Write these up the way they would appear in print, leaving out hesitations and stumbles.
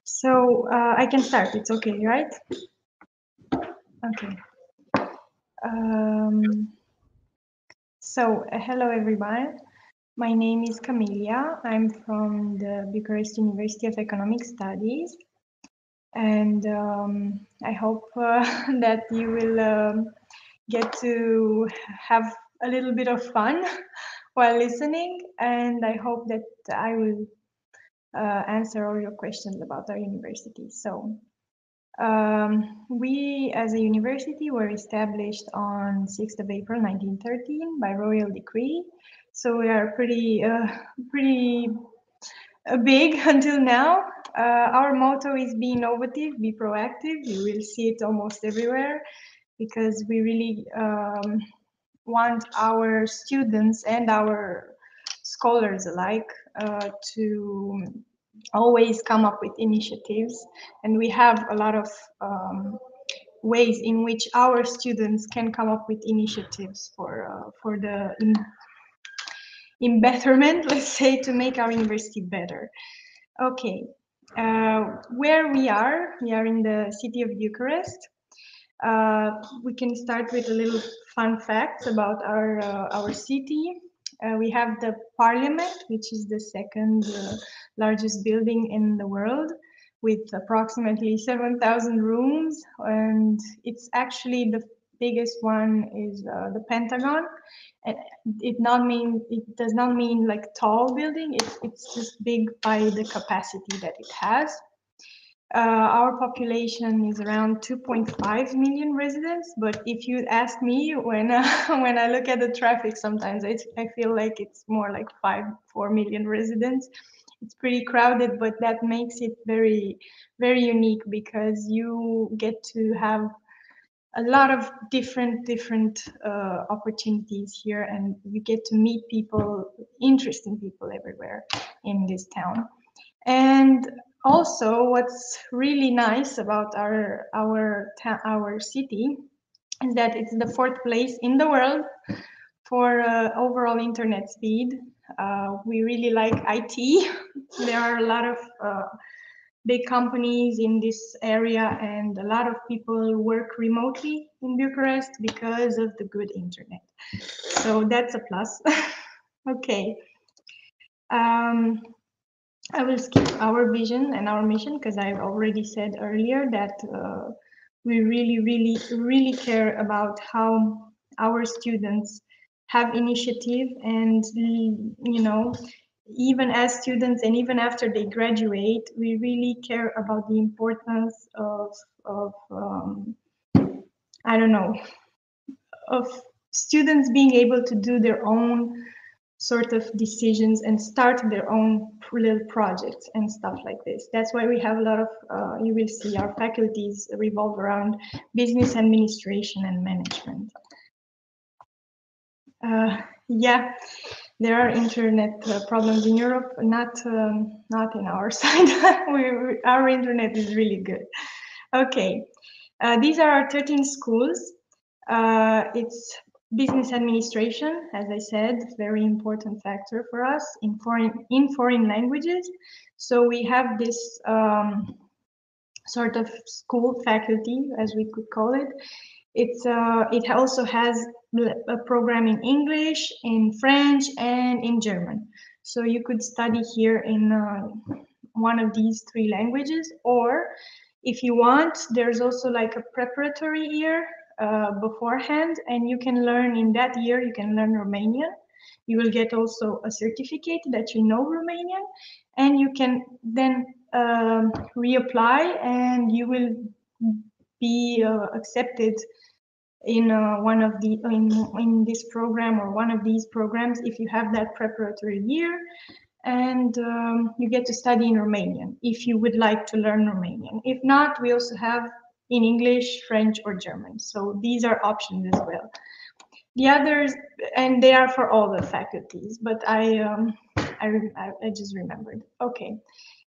So I can start. It's okay, right? Okay. Hello everyone. My name is Camelia. I'm from the Bucharest University of Economic Studies, and I hope that you will get to have a little bit of fun while listening, and I hope that I will answer all your questions about our university. So. We, as a university, were established on 6th of April 1913 by royal decree. So we are pretty big until now. Our motto is be innovative, be proactive. You will see it almost everywhere because we really want our students and our scholars alike to always come up with initiatives, and we have a lot of ways in which our students can come up with initiatives for the in betterment, let's say, to make our university better. Okay, where we are in the city of Bucharest. We can start with a little fun facts about our city. We have the parliament, which is the second largest building in the world, with approximately 7,000 rooms, and it's actually the biggest one is the Pentagon. And it does not mean like tall building. It's just big by the capacity that it has. Our population is around 2.5 million residents, but if you ask me, when when I look at the traffic, sometimes I feel like it's more like 4 million residents. It's pretty crowded, but that makes it very, very unique because you get to have a lot of different opportunities here, and you get to meet people, interesting people everywhere in this town. And also, what's really nice about our city is that it's the 4th place in the world for overall internet speed. We really like IT. There are a lot of big companies in this area, and a lot of people work remotely in Bucharest because of the good internet. So that's a plus. Okay. I will skip our vision and our mission because I've already said earlier that we really care about how our students have initiative, and you know, even as students and even after they graduate, we really care about the importance of I don't know, of students being able to do their own sort of decisions and start their own little projects and stuff like this. That's why we have a lot of, you will see our faculties revolve around business administration and management. Yeah, there are internet problems in Europe, not in our side. Our internet is really good. Okay, these are our 13 schools. It's business administration, as I said, very important factor for us in foreign languages. So we have this sort of school faculty, as we could call it. It also has a program in English, in French, and in German. So you could study here in one of these 3 languages, or if you want, there's also like a preparatory year beforehand, and you can learn in that year, you can learn Romanian. You will get also a certificate that you know Romanian, and you can then reapply, and you will be accepted in one of the in this program or one of these programs if you have that preparatory year, and you get to study in Romanian if you would like to learn Romanian. If not, we also have in English, French, or German. So these are options as well. The others, and they are for all the faculties, but I just remembered. Okay.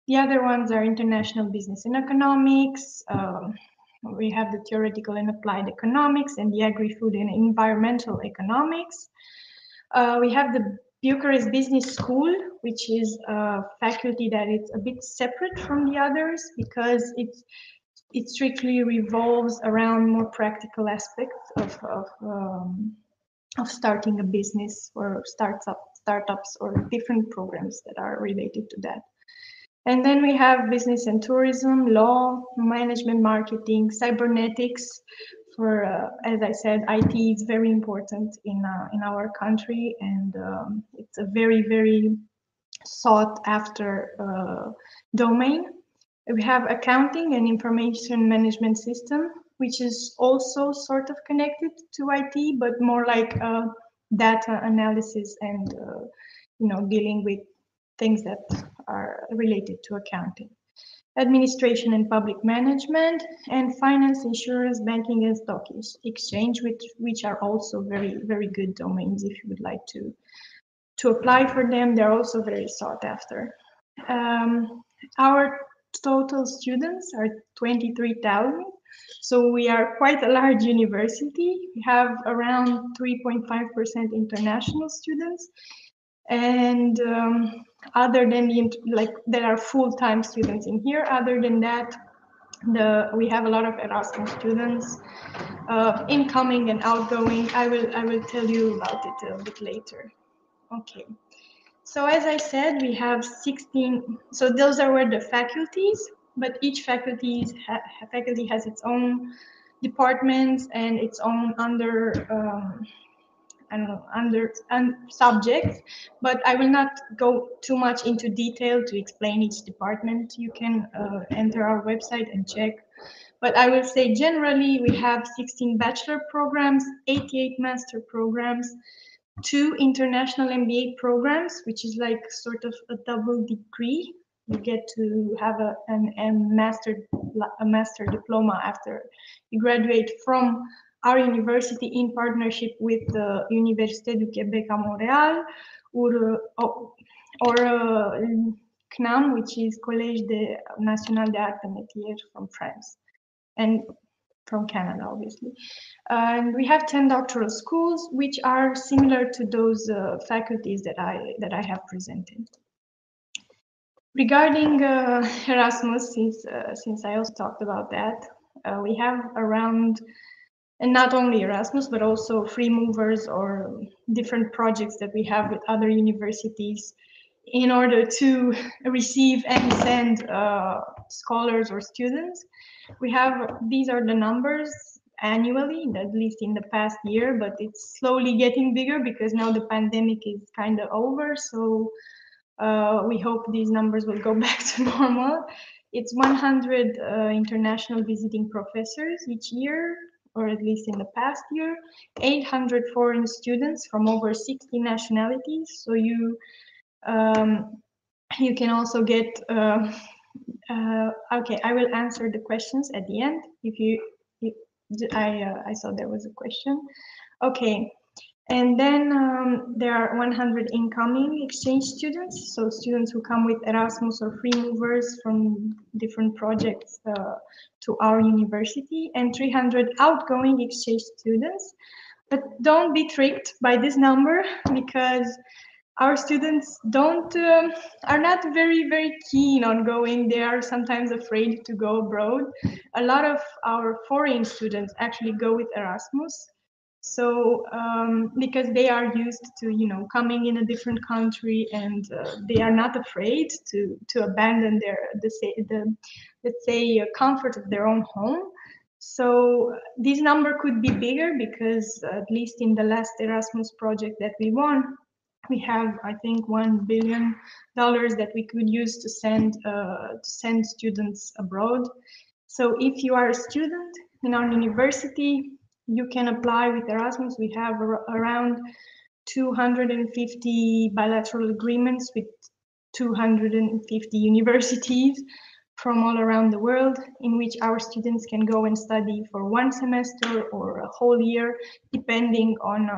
The other ones are international business and economics. We have the theoretical and applied economics and the agri-food and environmental economics. We have the Bucharest Business School, which is a faculty that is a bit separate from the others because it strictly revolves around more practical aspects of starting a business or startups or different programs that are related to that. And then we have business and tourism, law, management, marketing, cybernetics. For as I said, IT is very important in our country, and it's a very sought after domain. We have accounting and information management system, which is also sort of connected to IT, but more like data analysis and dealing with things that are related to accounting. Administration and public management, and finance, insurance, banking, and stock exchange, which are also very good domains if you would like to apply for them. They're also very sought after. Our total students are 23,000. So we are quite a large university. We have around 3.5% international students. And other than there are full-time students in here. Other than that, we have a lot of Erasmus students, incoming and outgoing. I will tell you about it a bit later. Okay. So as I said, we have 16. So those are the faculties, but each faculty has its own departments and its own under subjects, but I will not go too much into detail to explain each department. You can enter our website and check. But I will say generally we have 16 bachelor programs, 88 master programs, 2 international MBA programs, which is like sort of a double degree. You get to have a master diploma after you graduate from our university in partnership with the Université du Québec à Montréal, or CNAM, which is Collège National des Arts et Métiers from France, and from Canada, obviously. And we have 10 doctoral schools, which are similar to those faculties that I have presented. Regarding Erasmus, since I also talked about that, we have around, and not only Erasmus, but also free movers or different projects that we have with other universities in order to receive and send scholars or students. These are the numbers annually, at least in the past year, but it's slowly getting bigger because now the pandemic is kind of over. So we hope these numbers will go back to normal. It's 100 international visiting professors each year, or at least in the past year, 800 foreign students from over 60 nationalities. So you can also get, okay, I will answer the questions at the end. I saw there was a question. Okay, and then there are 100 incoming exchange students, so students who come with Erasmus or free movers from different projects to our university, and 300 outgoing exchange students. But don't be tricked by this number, because our students are not very keen on going. They are sometimes afraid to go abroad. A lot of our foreign students actually go with Erasmus. So because they are used to coming in a different country, and they are not afraid to abandon the let's say comfort of their own home. So this number could be bigger because at least in the last Erasmus project that we won, we have, I think, $1 billion that we could use to send students abroad. So if you are a student in our university, you can apply with Erasmus. We have around 250 bilateral agreements with 250 universities from all around the world, in which our students can go and study for 1 semester or a whole year, depending on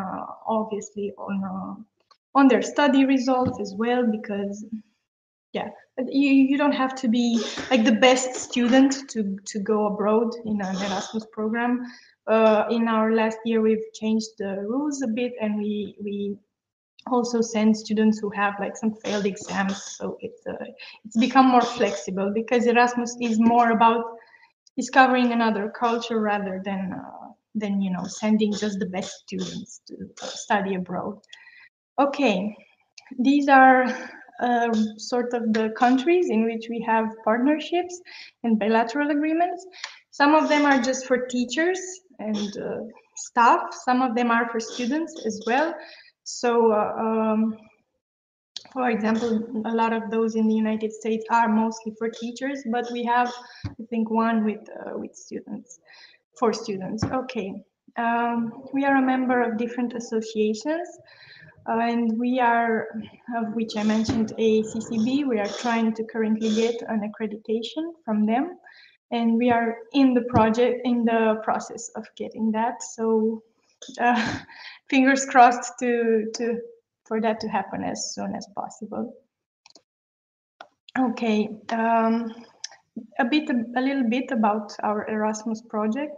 obviously on their study results as well, because you don't have to be like the best student to go abroad in an Erasmus program. In our last year, we've changed the rules a bit, and we also send students who have like some failed exams. So it's become more flexible because Erasmus is more about discovering another culture rather than sending just the best students to study abroad. Okay, these are sort of the countries in which we have partnerships and bilateral agreements. Some of them are just for teachers and staff. Some of them are for students as well. So, for example, a lot of those in the United States are mostly for teachers, but we have, I think, one with students, for students. Okay, we are a member of different associations. And we are, of which I mentioned ACCB, we are trying to currently get an accreditation from them. And we are in the process of getting that. So fingers crossed for that to happen as soon as possible. Okay, a little bit about our Erasmus project.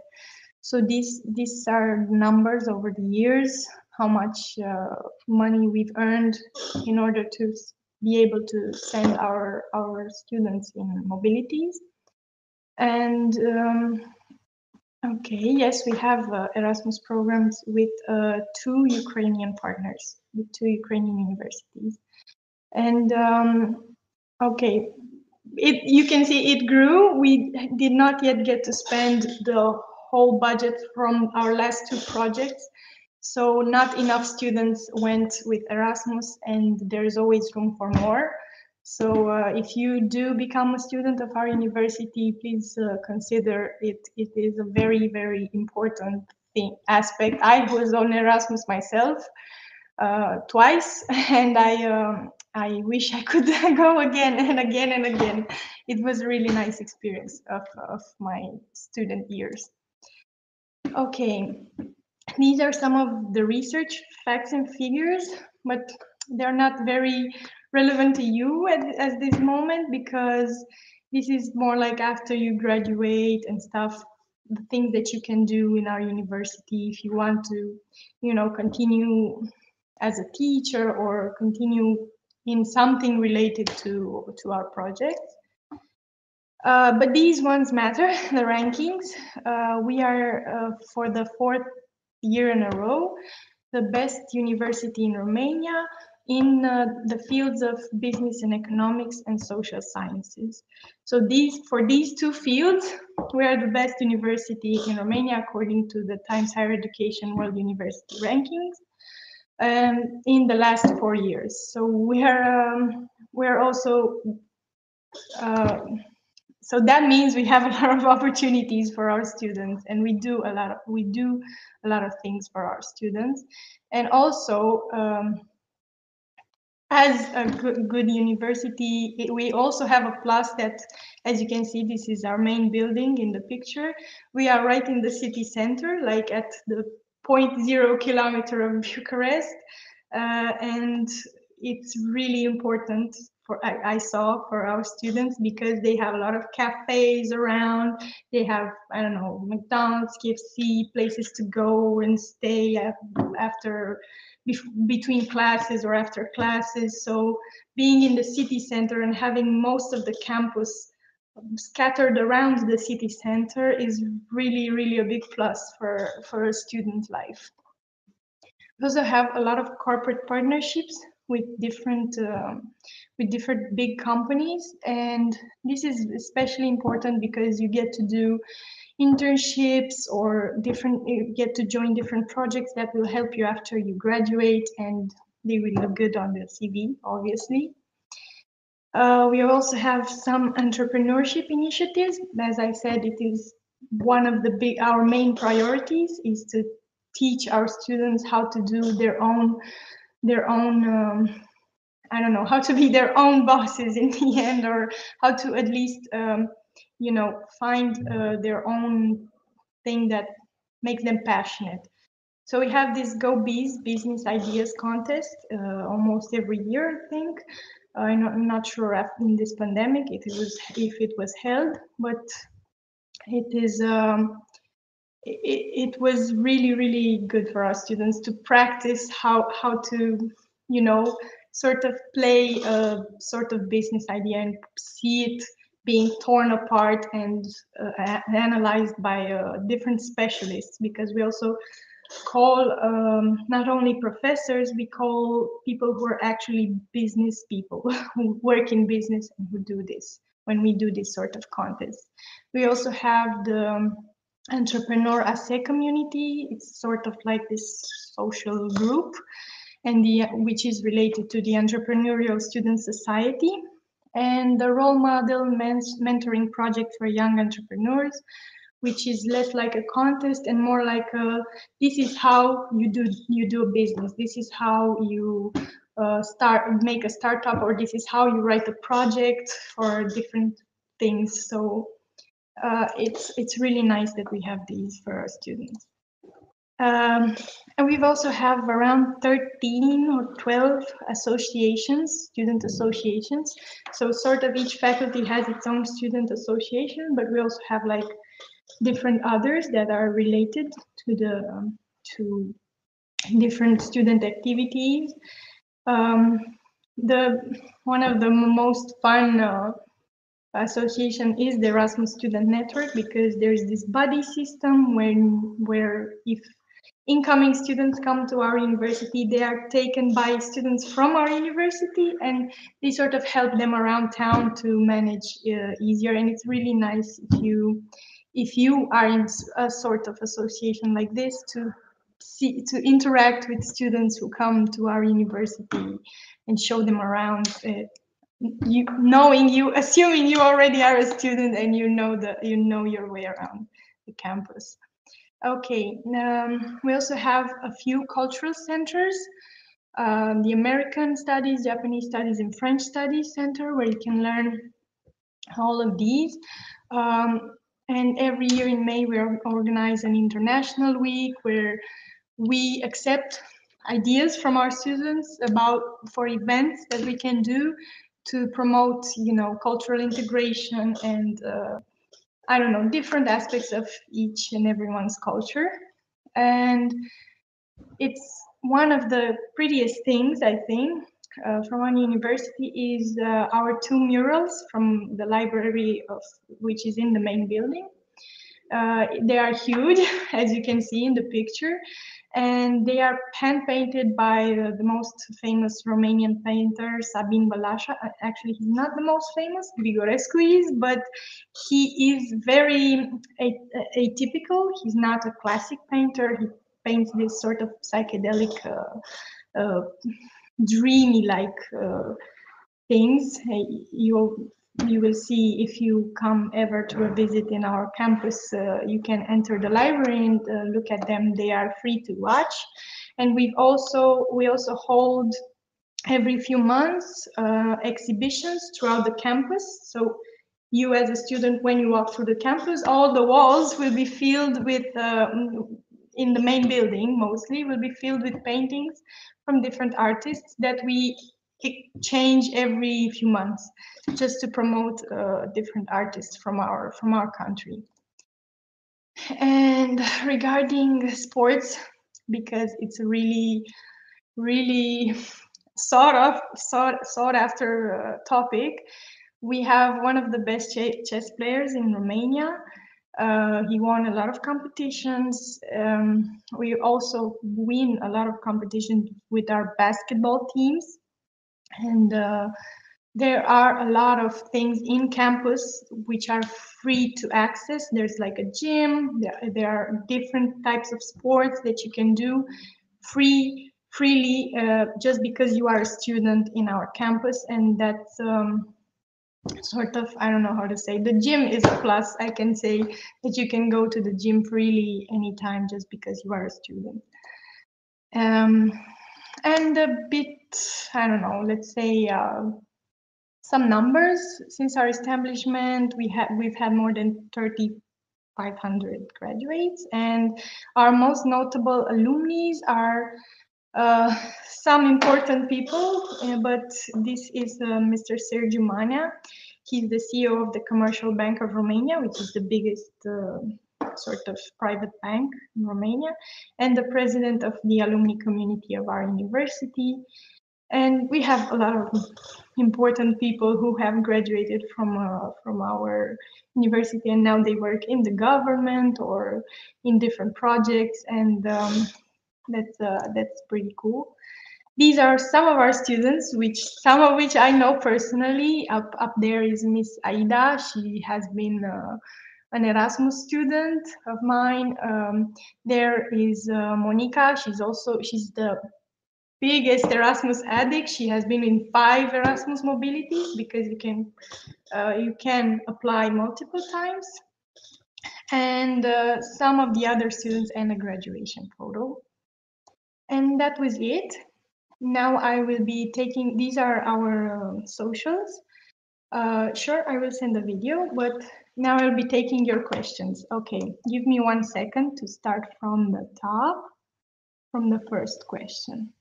So these are numbers over the years, how much money we've earned in order to be able to send our students in mobilities. And okay, yes, we have Erasmus programs with 2 Ukrainian partners, with 2 Ukrainian universities. And okay, you can see it grew. We did not yet get to spend the whole budget from our last 2 projects. So not enough students went with Erasmus, and there's always room for more. So if you do become a student of our university, please consider it. It is a very, very important aspect. I was on Erasmus myself twice, and I wish I could go again and again and again. It was a really nice experience of my student years. Okay, these are some of the research facts and figures, but they're not very relevant to you at this moment, because this is more like after you graduate and stuff, the things that you can do in our university if you want to, continue as a teacher or continue in something related to our project. But these ones matter, the rankings. We are, for the 4th year in a row, the best university in Romania in the fields of business and economics and social sciences. So for these 2 fields, we are the best university in Romania according to the Times Higher Education World University Rankings in the last 4 years. So we're also so that means we have a lot of opportunities for our students, and we do a lot of things for our students. And also, as a good university, we also have a plus that, as you can see, this is our main building in the picture. We are right in the city center, like at the 0.0 kilometer of Bucharest, and it's really important I saw for our students, because they have a lot of cafes around. They have, I don't know, McDonald's, KFC, places to go and stay after, between classes or after classes. So being in the city center and having most of the campus scattered around the city center is really, really a big plus for a student life. We also have a lot of corporate partnerships with different big companies, and this is especially important because you get to do internships or you get to join different projects that will help you after you graduate, and they will look good on the CV, obviously. We also have some entrepreneurship initiatives. As I said, it is one of our main priorities is to teach our students how to do their own I don't know, how to be their own bosses in the end, or how to at least find their own thing that makes them passionate. So we have this GoBees Business Ideas Contest almost every year, I think. I'm not sure in this pandemic if it was held, but it is. It was really, really good for our students to practice how to sort of play a sort of business idea and see it being torn apart and analyzed by different specialists, because we also call not only professors, we call people who are actually business people who work in business and who do this when we do this sort of contest. We also have the entrepreneur assay community. It's sort of like this social group, and which is related to the Entrepreneurial Student Society, and the role model mentoring project for young entrepreneurs, which is less like a contest and more like this is how you do a business. This is how you make a startup, or this is how you write a project for different things. So it's really nice that we have these for our students. And we've also have around 13 or 12 associations, student associations. So sort of each faculty has its own student association, but we also have like different others that are related to the to different student activities. One of the most fun association is the Erasmus Student Network, because there's this buddy system where if incoming students come to our university, they are taken by students from our university, and they sort of help them around town to manage easier. And it's really nice if you are in a sort of association like this, to interact with students who come to our university and show them around. Assuming you already are a student and you know your way around the campus. Okay, we also have a few cultural centers, the American Studies, Japanese Studies, and French Studies Center, where you can learn all of these. And every year in May, we organize an international week where we accept ideas from our students for events that we can do to promote, cultural integration and I don't know, different aspects of each and everyone's culture. And it's one of the prettiest things, I think, from our university is our two murals from the library, which is in the main building. They are huge, as you can see in the picture, and they are hand painted by the most famous Romanian painter, Sabin Balasha. Actually, he's not the most famous, Grigorescu is, but he is very atypical. He's not a classic painter. He paints this sort of psychedelic, dreamy-like things. You will see if you come ever to a visit in our campus, you can enter the library and look at them. They are free to watch. And we also hold every few months exhibitions throughout the campus. So you as a student, when you walk through the campus, all the walls will be filled with, in the main building mostly, will be filled with paintings from different artists that we change every few months, just to promote different artists from our country. And regarding sports, because it's a really sought after topic, we have one of the best chess players in Romania. He won a lot of competitions. We also win a lot of competitions with our basketball teams. And there are a lot of things in campus which are free to access. There's like a gym. There are different types of sports that you can do freely, just because you are a student in our campus. And that's sort of, I don't know how to say, the gym is a plus. I can say that you can go to the gym freely anytime just because you are a student. And a bit, I don't know, let's say some numbers. Since our establishment, we've had more than 3,500 graduates, and our most notable alumni are some important people, but this is Mr. Sergiu Manea. He's the CEO of the Commercial Bank of Romania, which is the biggest sort of private bank in Romania, and the president of the alumni community of our university. And we have a lot of important people who have graduated from our university, and now they work in the government or in different projects, and that's pretty cool. These are some of our students, some of which I know personally. Up there is Miss Aida. She has been an Erasmus student of mine. There is Monica. She's the biggest Erasmus addict. She has been in 5 Erasmus mobilities because you can apply multiple times. And some of the other students, and a graduation photo. And that was it. Now I will be taking, these are our socials. Sure, I will send a video, but now I'll be taking your questions. Okay, give me 1 second to start from the top, from the first question.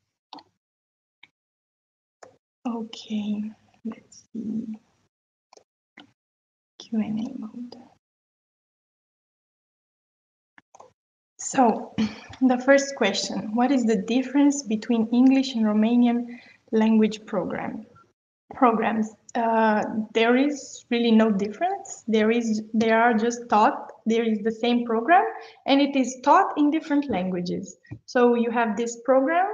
Okay, let's see. Q&A mode. So, the first question, what is the difference between English and Romanian language programs? There is really no difference. They are just taught. There is the same program, and it is taught in different languages. So you have this program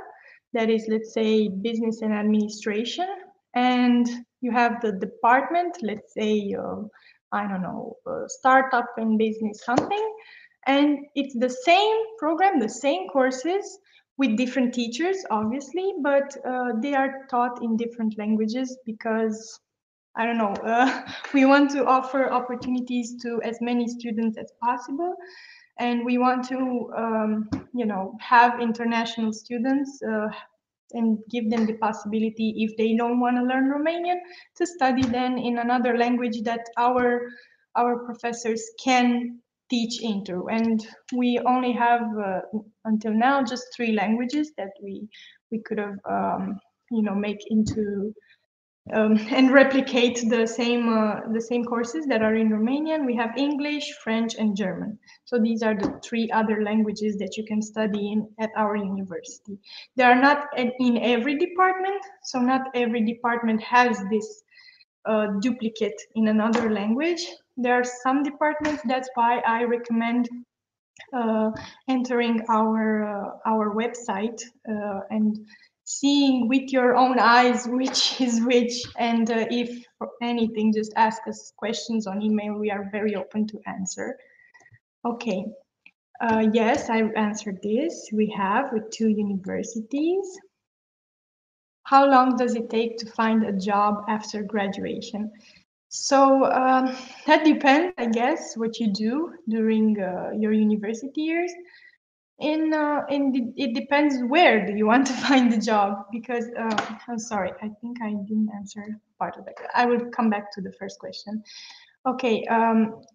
that is, let's say, business and administration, and you have the department, let's say, I don't know, startup and business something, and it's the same program, the same courses, with different teachers, obviously, but they are taught in different languages because, I don't know, we want to offer opportunities to as many students as possible. And we want to, have international students and give them the possibility, if they don't want to learn Romanian, to study then in another language that our professors can teach into. And we only have until now just 3 languages that we could have make into and replicate the same courses that are in Romanian. We have English, French, and German. So these are the 3 other languages that you can study in at our university. They are not in every department, so not every department has this duplicate in another language. There are some departments. That's why I recommend entering our website and seeing with your own eyes which is which, and if for anything, just ask us questions on email. We are very open to answer. Okay, yes, I answered this. We have with 2 universities. How long does it take to find a job after graduation? So that depends, I guess, what you do during your university years. It depends where do you want to find the job, because I'm sorry, I think I didn't answer part of it. I will come back to the first question. Okay,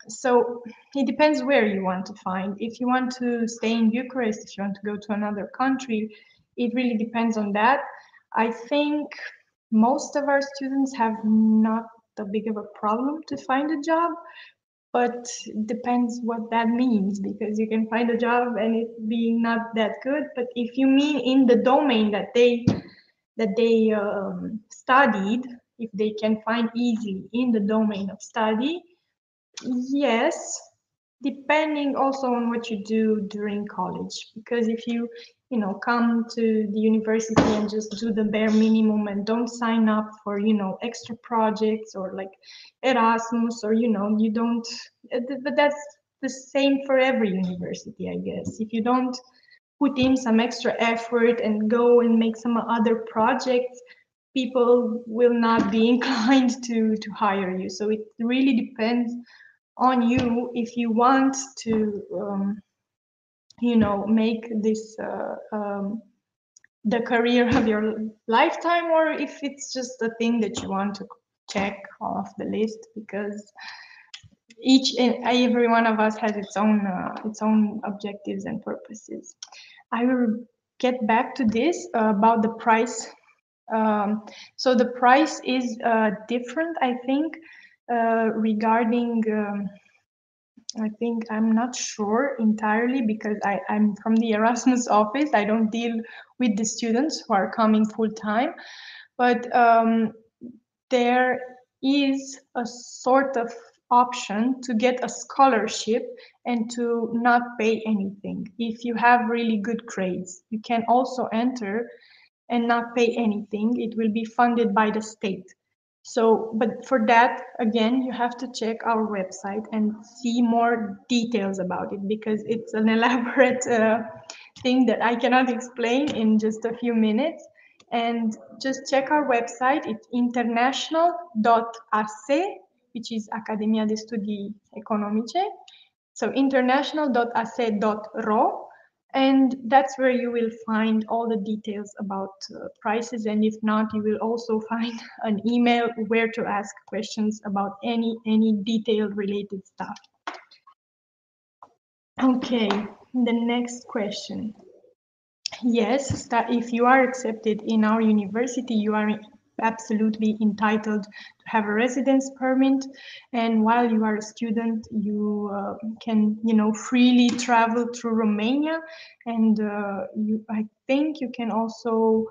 so it depends where you want to find. If you want to stay in Bucharest, if you want to go to another country, it really depends on that. I think most of our students have not a big of a problem to find a job, but depends what that means, because you can find a job and it being not that good. But if you mean in the domain that they studied, if they can find easily in the domain of study, yes, depending also on what you do during college. Because if you come to the university and just do the bare minimum and don't sign up for extra projects or like Erasmus, or you don't, but that's the same for every university, I guess. If you don't put in some extra effort and go and make some other projects, people will not be inclined to hire you. So it really depends on you if you want to make this the career of your lifetime, or if it's just a thing that you want to check off the list, because each and every one of us has its own objectives and purposes. I will get back to this about the price. So the price is different, I think, regarding I think I'm not sure entirely because I'm from the Erasmus office. I don't deal with the students who are coming full time, but there is a sort of option to get a scholarship and to not pay anything. If you have really good grades, you can also enter and not pay anything. It will be funded by the state. So, but for that, again, you have to check our website and see more details about it because it's an elaborate thing that I cannot explain in just a few minutes. And just check our website. It's international.ace, which is Academia de Studii Economice. So international.ace.ro. And that's where you will find all the details about prices. And if not, you will also find an email where to ask questions about any detailed related stuff. Okay, the next question. Yes, if you are accepted in our university, you are absolutely entitled to have a residence permit. And while you are a student, you can, freely travel through Romania. And I think you can also,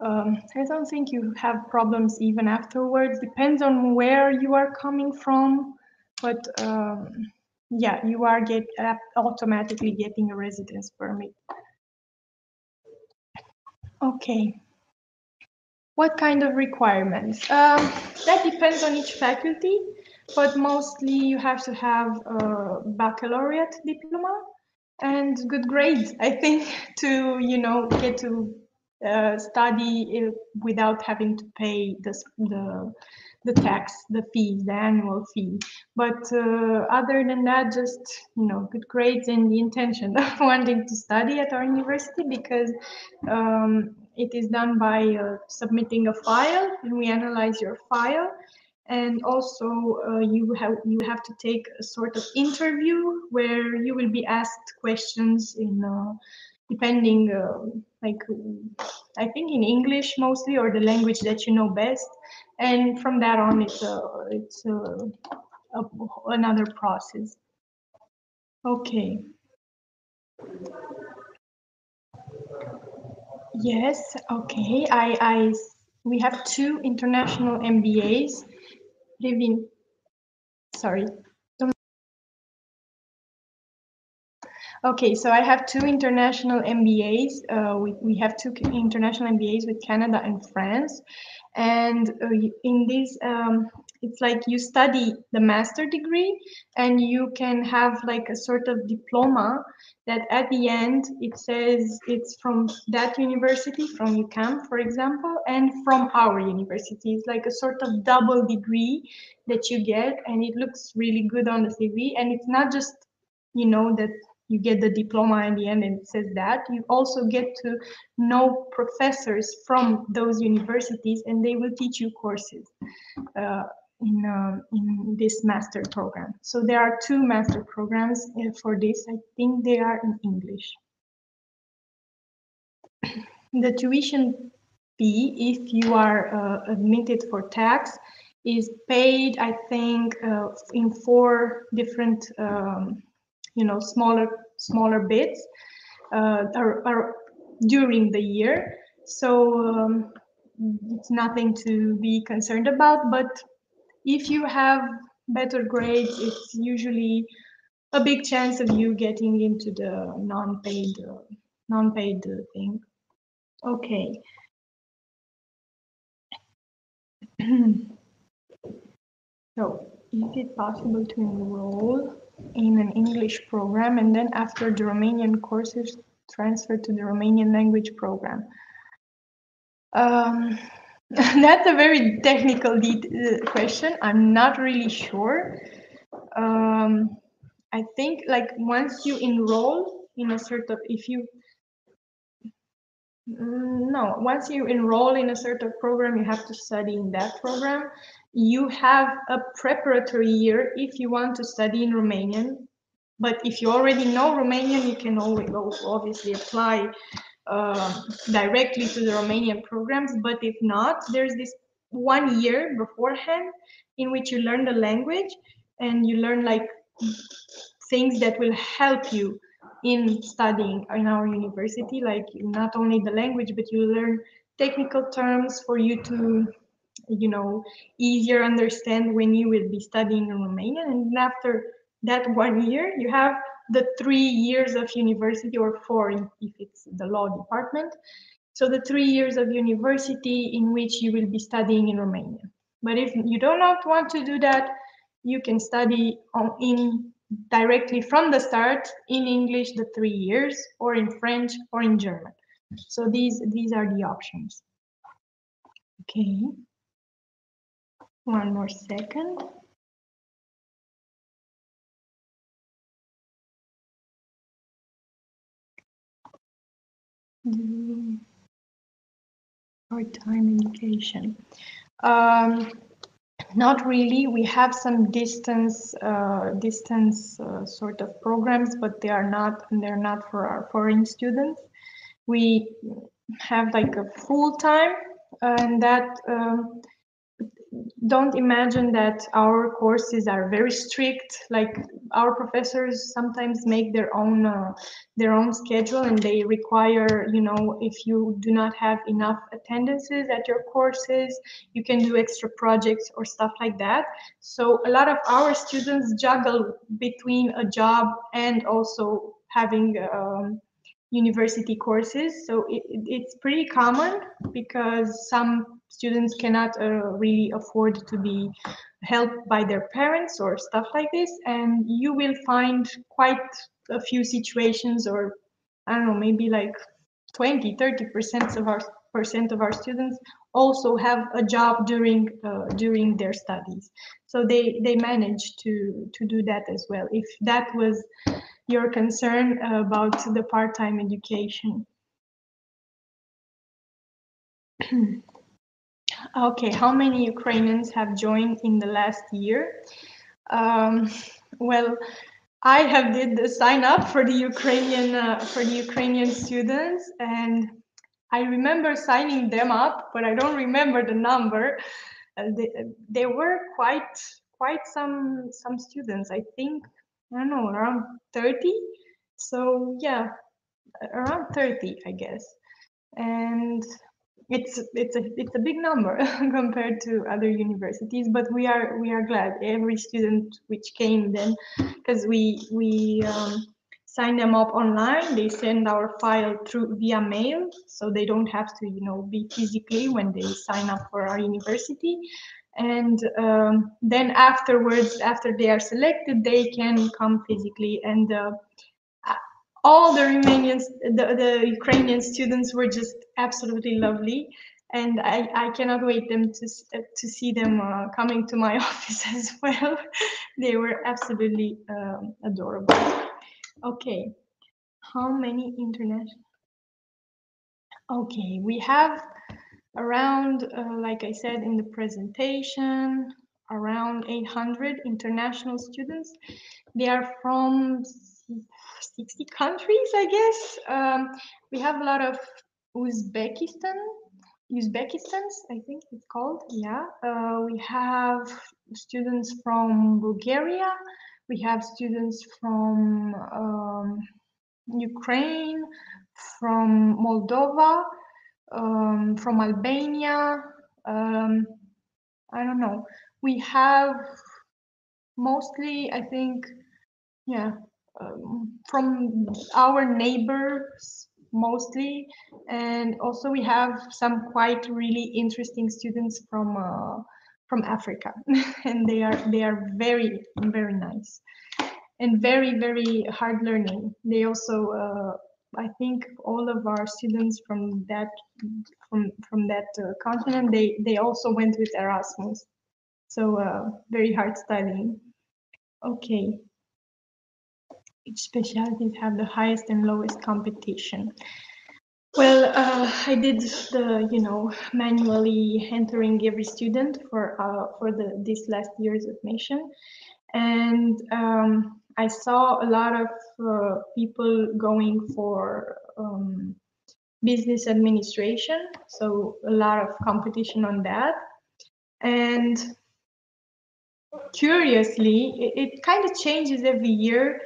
I don't think you have problems even afterwards. Depends on where you are coming from. But yeah, you are automatically getting a residence permit. Okay. What kind of requirements? That depends on each faculty, but mostly you have to have a baccalaureate diploma and good grades, I think, to get to study without having to pay the tax, the fee, the annual fee. But other than that, just good grades and the intention of wanting to study at our university, because it is done by submitting a file, and we analyze your file. And also you have to take a sort of interview where you will be asked questions in depending like I think in English mostly, or the language that you know best. And from that on, it's another process. Okay. Yes. Okay. We have two international MBAs. Living. Sorry. Okay, so I have two international MBAs. We have two international MBAs with Canada and France. And in this, it's like you study the master degree and you can have like a sort of diploma that at the end it says it's from that university, from UCAM, for example, and from our university. It's like a sort of double degree that you get, and it looks really good on the CV. And it's not just, that you get the diploma in the end and it says that. You also get to know professors from those universities, and they will teach you courses in this master program. So there are two master programs for this. I think they are in English. The tuition fee, if you are admitted for tax, is paid, I think, in 4 different smaller bits are during the year. So it's nothing to be concerned about. But if you have better grades, it's usually a big chance of you getting into the non-paid thing. Okay. So, is it possible to enroll in an English program and then after the Romanian courses transfer to the Romanian language program? That's a very technical question. I'm not really sure. I think like once you enroll in a sort of, once you enroll in a certain program, you have to study in that program. You have a preparatory year if you want to study in Romanian. But if you already know Romanian, you can always obviously apply directly to the Romanian programs. But if not, there's this 1 year beforehand in which you learn the language, and you learn like things that will help you in studying in our university, like not only the language, but you learn technical terms for you to, you know, easier understand when you will be studying in Romania. And after that 1 year, you have the 3 years of university, or four if it's the law department. So the 3 years of university in which you will be studying in Romania. But if you do not want to do that, you can study in directly from the start in English the 3 years, or in French, or in German. So these are the options. Okay. One more second. Part-time education. Not really. We have some distance sort of programs, but they're not for our foreign students. We have like a full-time, and that don't imagine that our courses are very strict. Like, our professors sometimes make their own schedule, and they require, you know, if you do not have enough attendances at your courses, you can do extra projects or stuff like that. So a lot of our students juggle between a job and also having university courses. So it's pretty common, because some students cannot really afford to be helped by their parents or stuff like this. And you will find quite a few situations, or I don't know, maybe like 20-30% of our students also have a job during their studies. So they manage to do that as well, if that was your concern about the part-time education. Okay, how many Ukrainians have joined in the last year? Well, I have did the sign up for the Ukrainian students, and I remember signing them up, but I don't remember the number. They were quite some students. I think, I don't know, around 30. So yeah, around 30, I guess. And it's a big number compared to other universities, but we are glad every student which came then, because we sign them up online. They send our file through via mail, so they don't have to, you know, be physically when they sign up for our university. And then afterwards, after they are selected, they can come physically. And all the Romanians, the Ukrainian students were just absolutely lovely, and I cannot wait to see them coming to my office as well. They were absolutely adorable. Okay, how many international? Okay, we have around, like I said in the presentation, around 800 international students. They are from 60 countries, I guess. We have a lot of Uzbekistans, I think it's called. Yeah. We have students from Bulgaria. We have students from Ukraine, from Moldova, from Albania. I don't know. We have mostly, I think, yeah, from our neighbors mostly, and also we have some quite really interesting students from Africa, and they are very very nice and very very hard learning. They also, I think, all of our students from that continent, they also went with Erasmus, so very hard studying. Okay. Which specialties have the highest and lowest competition? Well, I did the, you know, manually entering every student for this last year's admission, and I saw a lot of people going for business administration, so a lot of competition on that. And Curiously, it kind of changes every year.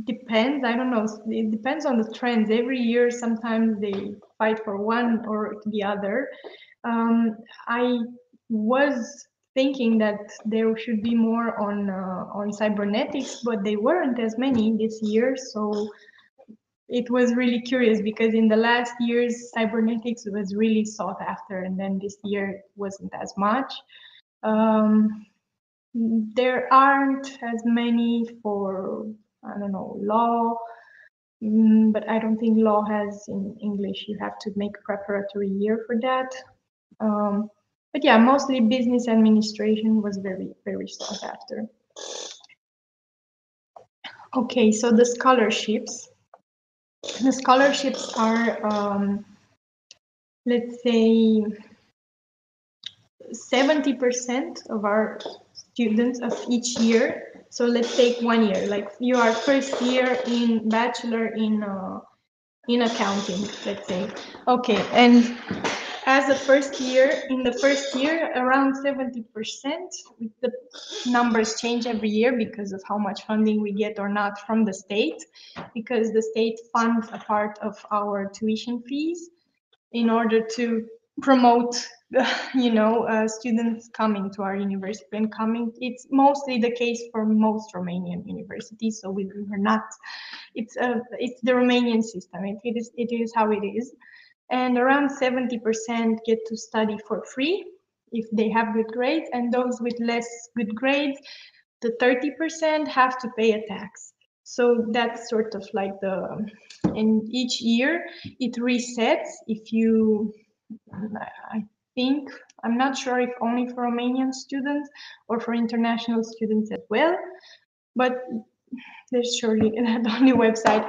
Depends, I don't know, it depends on the trends. Every year, sometimes they fight for one or the other. I was thinking that there should be more on cybernetics, but they weren't as many this year. So it was really curious because in the last years, cybernetics was really sought after, and then this year it wasn't as much. Um, there aren't as many for, I don't know, law, but I don't think law has in English. You have to make a preparatory year for that. But yeah, mostly business administration was very, very sought after. Okay, so the scholarships. The scholarships are, let's say, 70% of our students of each year. So let's take 1 year, like you are first year in bachelor in accounting, let's say. Okay, and as a first year, in the first year, around 70%, the numbers change every year because of how much funding we get or not from the state, because the state funds a part of our tuition fees in order to promote students coming to our university and coming. It's mostly the case for most Romanian universities, so we're not, it's the Romanian system. It is how it is. And around 70% get to study for free if they have good grades, and those with less good grades, the 30% have to pay a tax. So that's sort of like and each year it resets. If you, I think, I'm not sure if only for Romanian students or for international students as well, but there's surely that on the website.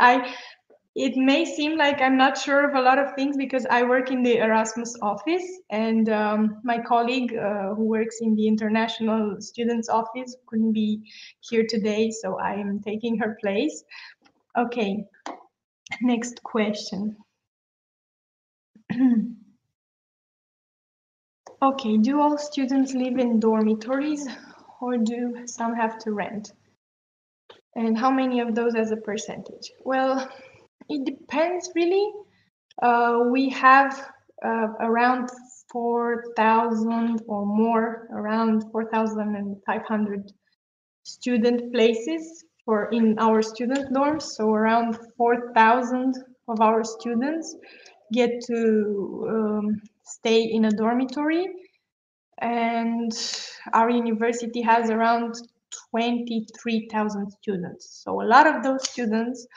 It may seem like I'm not sure of a lot of things because I work in the Erasmus office, and my colleague who works in the international students office couldn't be here today, so I am taking her place. Okay, next question. Okay, do all students live in dormitories or do some have to rent? And how many of those as a percentage? Well, it depends really. We have around 4,000 or more, around 4,500 student places in our student dorms. So around 4,000 of our students get to stay in a dormitory. And our university has around 23,000 students. So a lot of those students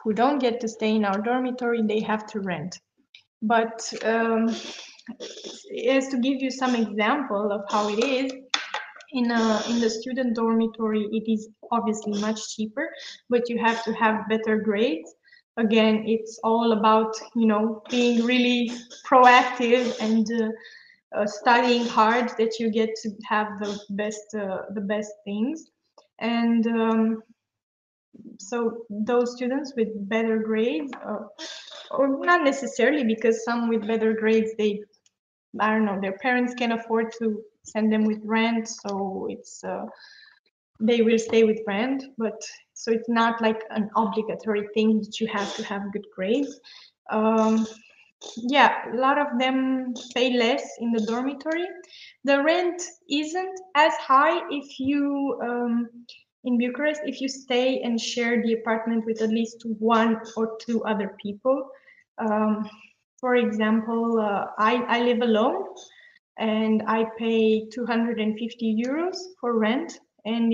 who don't get to stay in our dormitory, they have to rent. But as to give you some example of how it is, in the student dormitory, it is obviously much cheaper, but you have to have better grades. Again, it's all about being really proactive and studying hard that you get to have the best things. And so those students with better grades, or not necessarily, because some with better grades, I don't know, their parents can afford to send them with rent, so it's they will stay with rent. But so it's not like an obligatory thing that you have to have good grades. Yeah, a lot of them pay less in the dormitory. The rent isn't as high if you in Bucharest, if you stay and share the apartment with at least one or two other people. For example, I live alone and I pay 250 euros for rent, and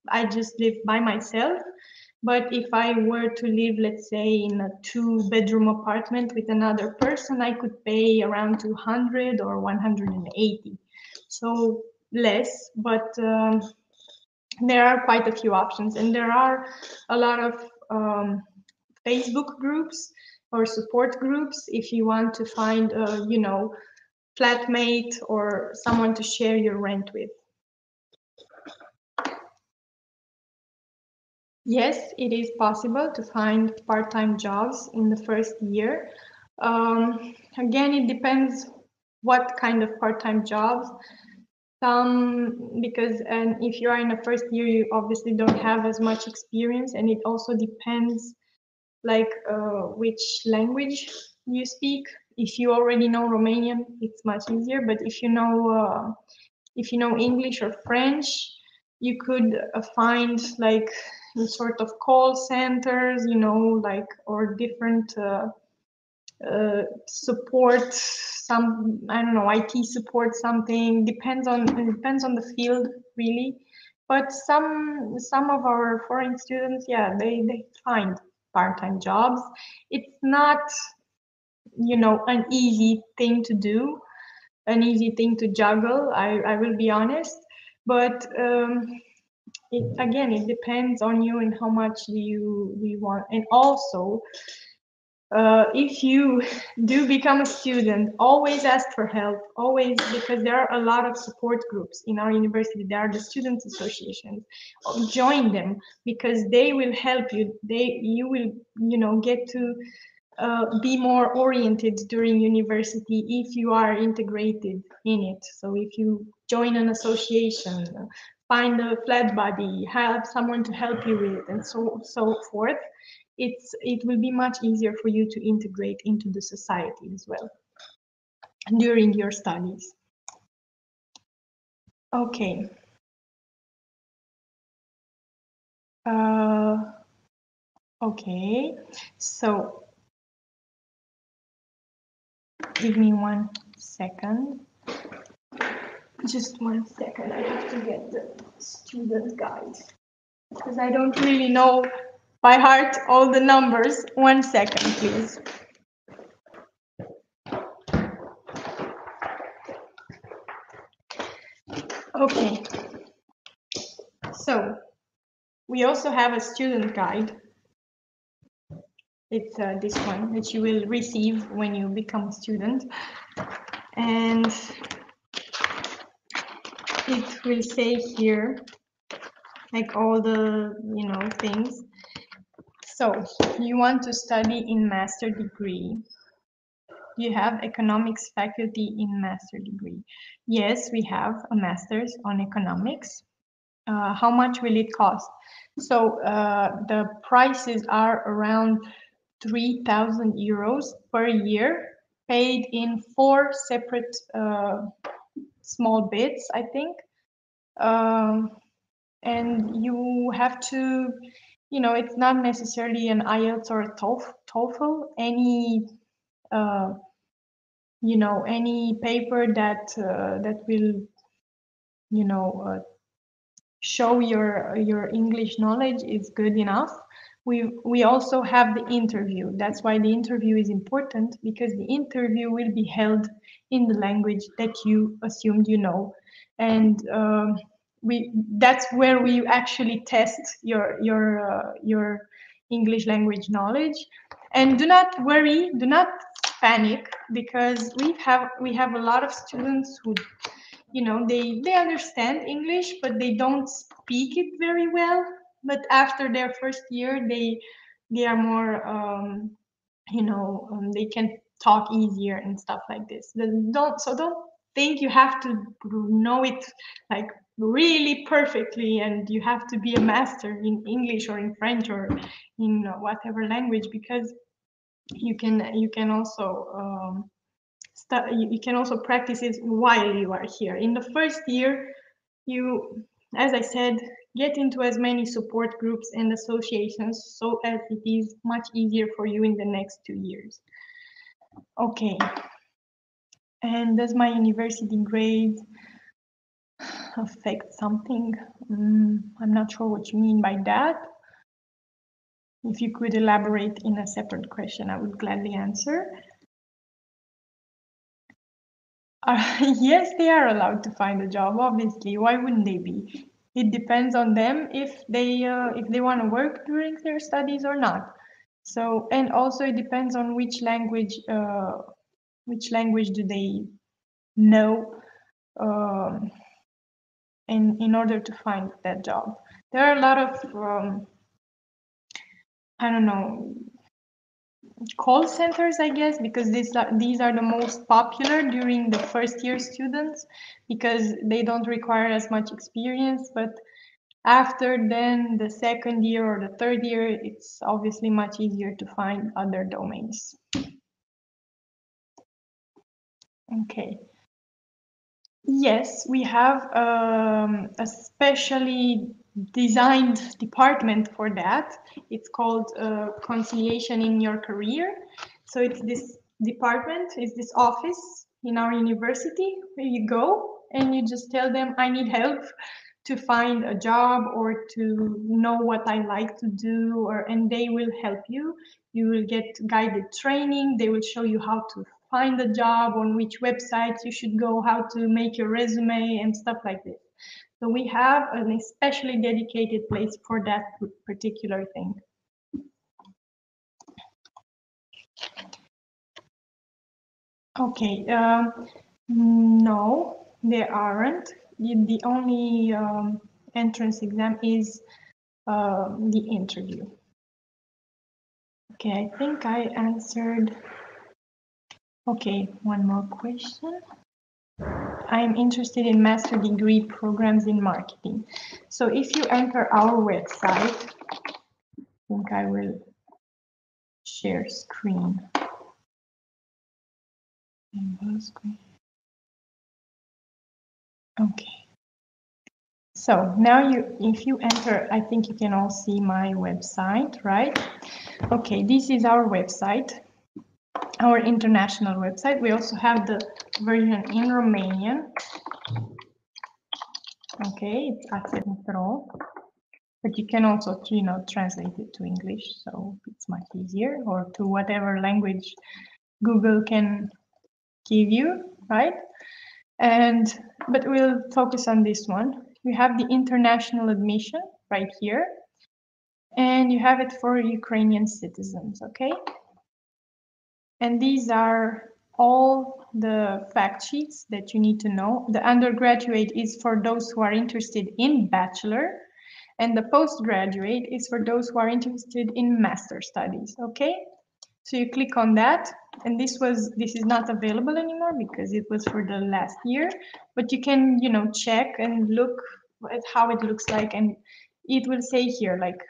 I just live by myself. But if I were to live, let's say, in a 2-bedroom apartment with another person, I could pay around 200 or 180. So less, but there are quite a few options, and there are a lot of Facebook groups or support groups if you want to find flatmate or someone to share your rent with. Yes, it is possible to find part-time jobs in the first year. Again, it depends what kind of part-time jobs. some, because and if you are in the first year, you obviously don't have as much experience, and it also depends like which language you speak. If you already know Romanian, it's much easier, but if you know English or French, you could find like sort of call centers, you know, like, or different support, some, I don't know, IT support, something, depends on the field really. But some of our foreign students, yeah, they find part-time jobs. It's not, you know, an easy thing to do, an easy thing to juggle, I will be honest. But it depends on you and how much do you want. And also, if you do become a student, always ask for help, always, because there are a lot of support groups in our university. There are the students associations. Join them, because they will help you. You will, you know, get to be more oriented during university if you are integrated in it. So if you join an association, find a flat body, have someone to help you with, and so forth, it will be much easier for you to integrate into the society as well during your studies. Okay. Okay, so give me 1 second. Just 1 second, I have to get the student guide, because I don't really know by heart all the numbers. 1 second, please. Okay, so we also have a student guide. It's this one that you will receive when you become a student, and it will say here like all the, you know, things. So you want to study in master degree. You have economics faculty in master degree. Yes, we have a master's on economics. How much will it cost? So the prices are around 3,000 euros per year, paid in 4 separate small bits, I think. And you have to, you know, it's not necessarily an IELTS or a TOEFL. Any you know, any paper that that will, you know, show your English knowledge is good enough. We also have the interview. That's why the interview is important, because the interview will be held in the language that you assumed you know, and that's where we actually test your English language knowledge. And do not worry, do not panic, because we have a lot of students who, you know, they understand English, but they don't speak it very well. But after their first year, they are more you know, they can talk easier and stuff like this. Don't think you have to know it like really perfectly, and you have to be a master in English or in French or in whatever language, because you can also you can also practice it while you are here. In the first year, you, as I said, get into as many support groups and associations, so as it is much easier for you in the next 2 years. Okay. And does my university grade affect something? I'm not sure what you mean by that. If you could elaborate in a separate question, I would gladly answer. Yes, they are allowed to find a job, obviously. Why wouldn't they be? It depends on them if they want to work during their studies or not. So, and also it depends on which language do they know in order to find that job. There are a lot of I don't know, call centers, I guess, because these are the most popular during the first year students because they don't require as much experience. But after then the second year or the third year, it's obviously much easier to find other domains. Okay. Yes, we have a specially designed department for that. It's called Conciliation in Your Career. So it's this department, it's this office in our university where you go and you just tell them, I need help to find a job or to know what I like to do, and they will help you. You will get guided training. They will show you how to find a job, on which websites you should go, how to make your resume and stuff like this. So we have an especially dedicated place for that particular thing. Okay, no, there aren't. The only entrance exam is the interview. Okay, I think I answered. Okay, one more question. I'm interested in master degree programs in marketing. So if you enter our website, I think I will share screen. Okay. So now if you enter, I think you can all see my website, right? Okay, this is our website, our international website. We also have the version in Romanian. Okay, it's accent.ro. But you can also, translate it to English, so it's much easier, or to whatever language Google can give you, right? But we'll focus on this one. You have the international admission right here, and you have it for Ukrainian citizens, okay? And these are all the fact sheets that you need to know. The undergraduate is for those who are interested in bachelor, and the postgraduate is for those who are interested in master studies, okay? So you click on that, and this is not available anymore because it was for the last year, but you can, check and look at how it looks like, and it will say here, like,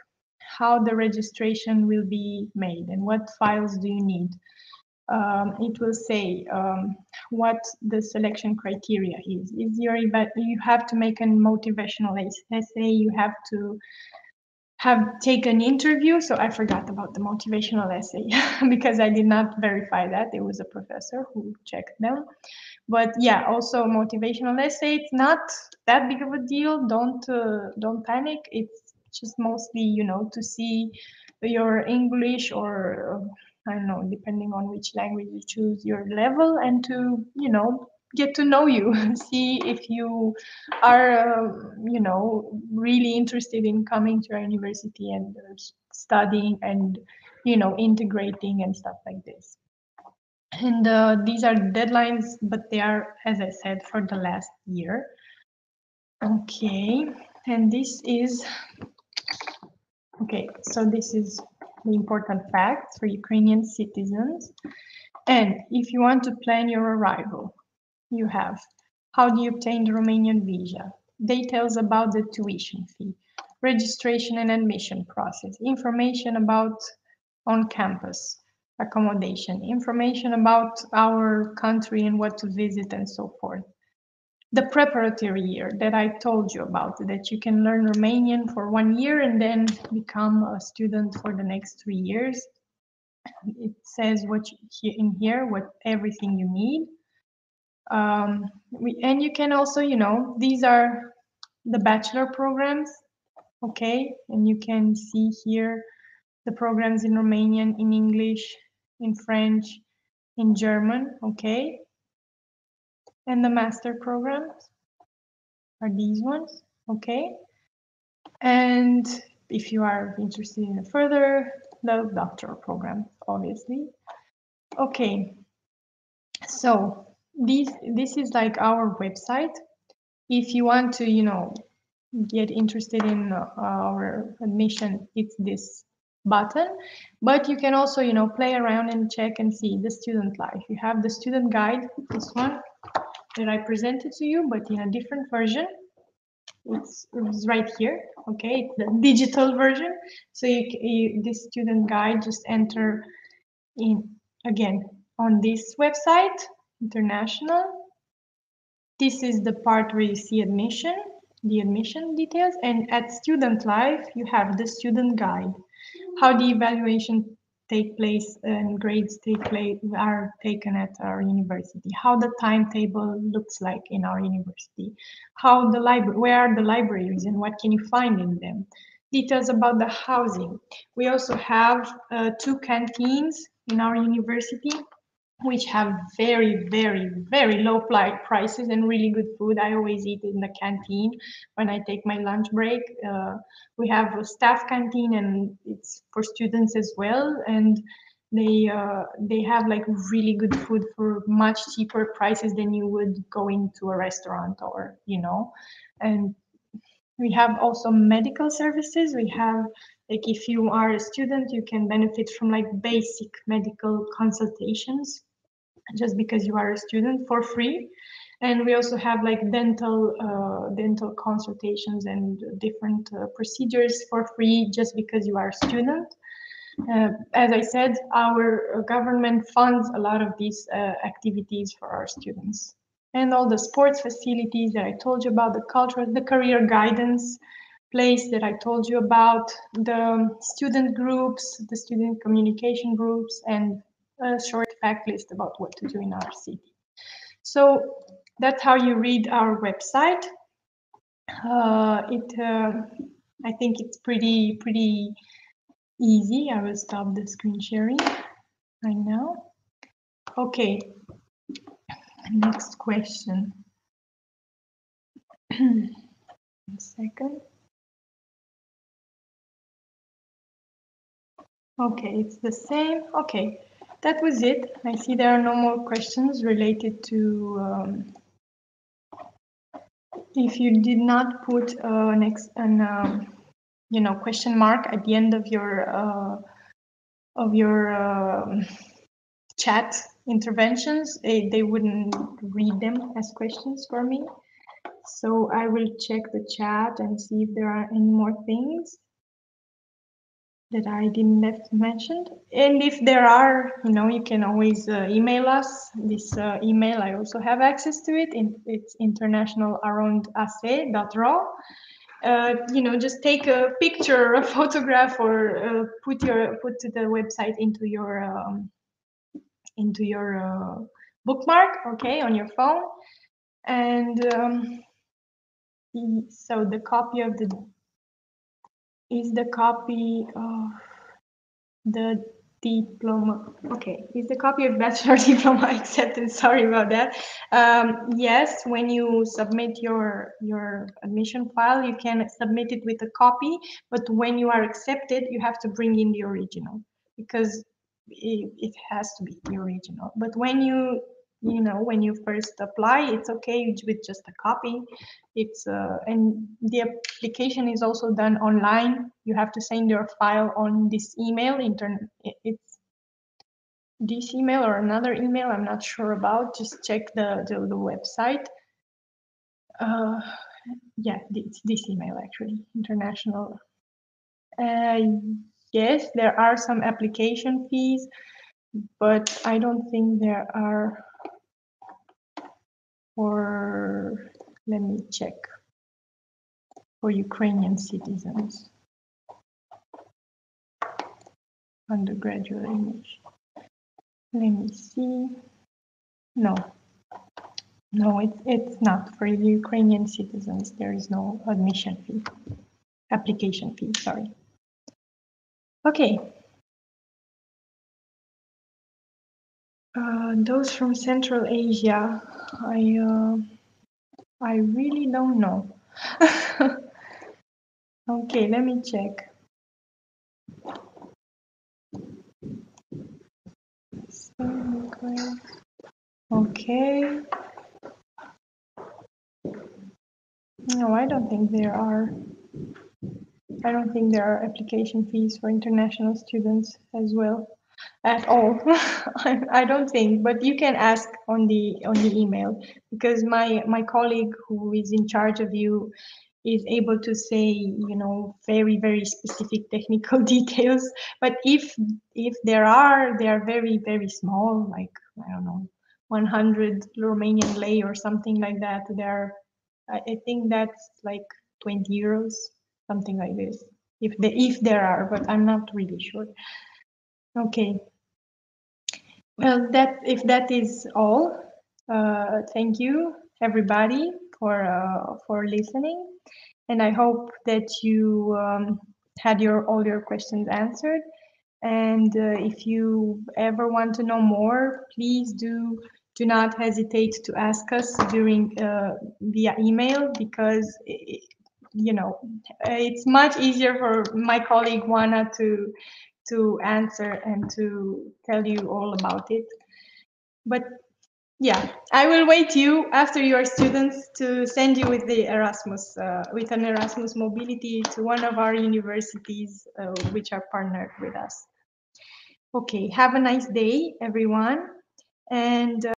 how the registration will be made and what files do you need. It will say what the selection criteria is. You have to make a motivational essay, you have to take an interview. So I forgot about the motivational essay because I did not verify that. It was a professor who checked them. But yeah, also motivational essay, it's not that big of a deal. Don't panic. It's just mostly, to see your English or I don't know, depending on which language you choose, your level, and to, get to know you, see if you are, really interested in coming to our university and studying and, integrating and stuff like this. And these are deadlines, but they are, as I said, for the last year. Okay, and this is, okay, so this is the important facts for Ukrainian citizens. And if you want to plan your arrival, you have how do you obtain the Romanian visa, details about the tuition fee, registration and admission process, information about on-campus accommodation, information about our country and what to visit and so forth. The preparatory year that I told you about, that you can learn Romanian for 1 year and then become a student for the next 3 years. It says in here what everything you need. And you can also, these are the bachelor programs, okay? And you can see here the programs in Romanian, in English, in French, in German, okay? And the master programs are these ones, okay? And if you are interested in further, the doctoral program, obviously. Okay, so this is like our website. If you want to, get interested in our admission, it's this button, but you can also, you know, play around and check and see the student life. You have the student guide, this one that I presented to you, but in a different version. It's right here. Okay, it's the digital version. So this student guide, just enter in again on this website, international. This is the part where you see admission, the admission details, and at student life you have the student guide, how the evaluation take place and grades are taken at our university, how the timetable looks like in our university, how the library, where are the libraries and what can you find in them, details about the housing. We also have 2 canteens in our university, which have very, very, very low prices and really good food. I always eat in the canteen when I take my lunch break. We have a staff canteen and it's for students as well. And they have like really good food for much cheaper prices than you would go into a restaurant or, you know. And we have also medical services. We have, like, if you are a student, you can benefit from like basic medical consultations just because you are a student for free. And we also have like dental consultations and different procedures for free just because you are a student. As I said, our government funds a lot of these activities for our students. And all the sports facilities that I told you about, the cultural, the career guidance place that I told you about, the student groups, the student communication groups, and a short fact list about what to do in our city. So that's how you read our website. I think it's pretty easy. I will stop the screen sharing right now. Okay, next question. 1 second. Okay, it's the same. Okay, that was it. I see there are no more questions related to. If you did not put you know, question mark at the end of your chat interventions, they wouldn't read them as questions for me. So I will check the chat and see if there are any more things that I didn't left mentioned. And if there are, you know, you can always email us. This email, I also have access to it. It's internationalarondace.ro. You know, just take a picture, a photograph, or put the website into your bookmark, okay, on your phone. And so the copy of the diploma. Okay, is the copy of bachelor diploma accepted? Sorry about that. Yes, when you submit your admission file, you can submit it with a copy, but when you are accepted, you have to bring in the original because it has to be the original. But when when you first apply, it's okay with just a copy. It's and the application is also done online. You have to send your file on this email. It's this email or another email. I'm not sure about. Just check the website. Yeah, it's this email actually. International. Yes, there are some application fees, but I don't think there are. Or let me check for Ukrainian citizens. Undergraduate English. Let me see. No, it's not for the Ukrainian citizens. There is no admission fee, application fee. Sorry. Okay. Those from Central Asia, I really don't know. Okay, let me check. Okay. No, I don't think there are. I don't think there are application fees for international students as well at all. I don't think, but you can ask on the email, because my colleague who is in charge of you is able to say, you know, very specific technical details. But if there are, they are very small, like, I don't know, 100 Romanian lei or something like that. There, I think that's like 20 euros, something like this. If there are, but I'm not really sure. Okay. Well, if that is all, thank you everybody for listening, and I hope that you had all your questions answered. And if you ever want to know more, please do not hesitate to ask us during via email, because you know, it's much easier for my colleague Juana to answer and to tell you all about it. But yeah, I will wait you after your students to send you with the Erasmus, with an Erasmus mobility to one of our universities which are partnered with us. Okay, have a nice day, everyone. And